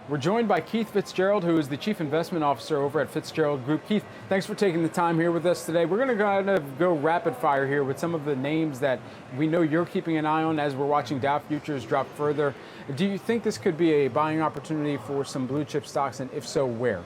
We're joined by Keith Fitz-Gerald, who is the Chief Investment Officer over at Fitz-Gerald Group. Keith, thanks for taking the time here with us today. We're going to kind of go rapid fire here with some of the names that we know you're keeping an eye on as we're watching Dow futures drop further. Do you think this could be a buying opportunity for some blue chip stocks, and if so, where?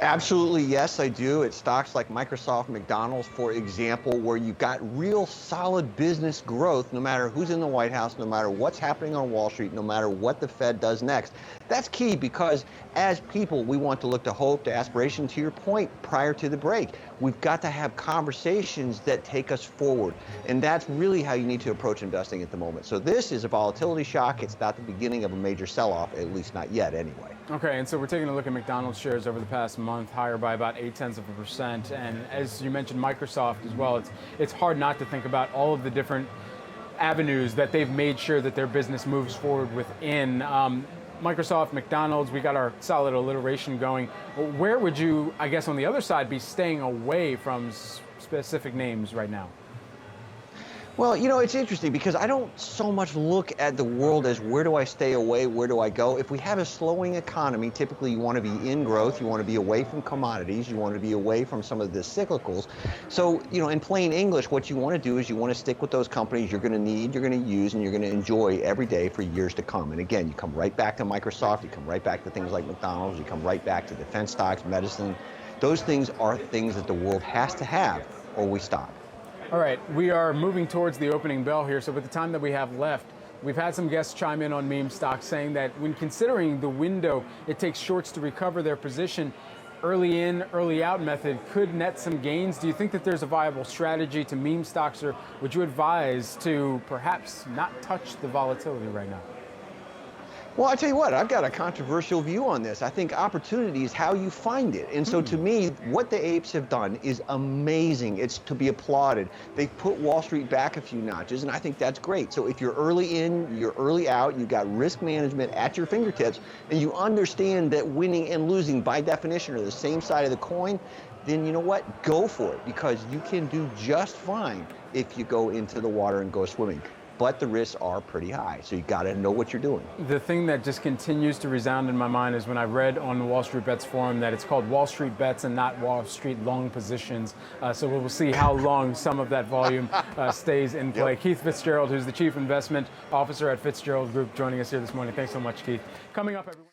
Absolutely, yes, I do. It's stocks like Microsoft, McDonald's, for example, where you've got real solid business growth, no matter who's in the White House, no matter what's happening on Wall Street, no matter what the Fed does next. That's key because as people, we want to look to hope, to aspiration. To your point prior to the break, we've got to have conversations that take us forward. And that's really how you need to approach investing at the moment. So this is a volatility shock. It's not the beginning of a major sell-off, at least not yet anyway. Okay, and so we're taking a look at McDonald's shares over the past month, higher by about 0.8%. And as you mentioned, Microsoft as well. It's hard not to think about all of the different avenues that they've made sure that their business moves forward within. Microsoft, McDonald's, we got our solid alliteration going. Where would you, I guess on the other side, be staying away from specific names right now? Well, you know, it's interesting because I don't so much look at the world as where do I stay away, where do I go? If we have a slowing economy, typically you want to be in growth, you want to be away from commodities, you want to be away from some of the cyclicals. So, you know, in plain English, what you want to do is you want to stick with those companies you're going to need, you're going to use, and you're going to enjoy every day for years to come. And again, you come right back to Microsoft, you come right back to things like McDonald's, you come right back to defense stocks, medicine. Those things are things that the world has to have or we stop. All right, we are moving towards the opening bell here, so with the time that we have left, we've had some guests chime in on meme stocks saying that when considering the window it takes shorts to recover their position, early in, early out method could net some gains. Do you think that there's a viable strategy to meme stocks, or would you advise to perhaps not touch the volatility right now? Well, I tell you what, I've got a controversial view on this. I think opportunity is how you find it. And so to me, what the apes have done is amazing. It's to be applauded. They've put Wall Street back a few notches, and I think that's great. So if you're early in, you're early out, you've got risk management at your fingertips, and you understand that winning and losing by definition are the same side of the coin, then you know what? Go for it, because you can do just fine if you go into the water and go swimming. But the risks are pretty high, so you got to know what you're doing. The thing that just continues to resound in my mind is when I read on the Wall Street Bets forum that it's called Wall Street Bets and not Wall Street long positions. So we'll see how long some of that volume stays in play. Yep. Keith Fitz-Gerald, who's the Chief Investment Officer at Fitz-Gerald Group, joining us here this morning. Thanks so much, Keith. Coming up, everyone.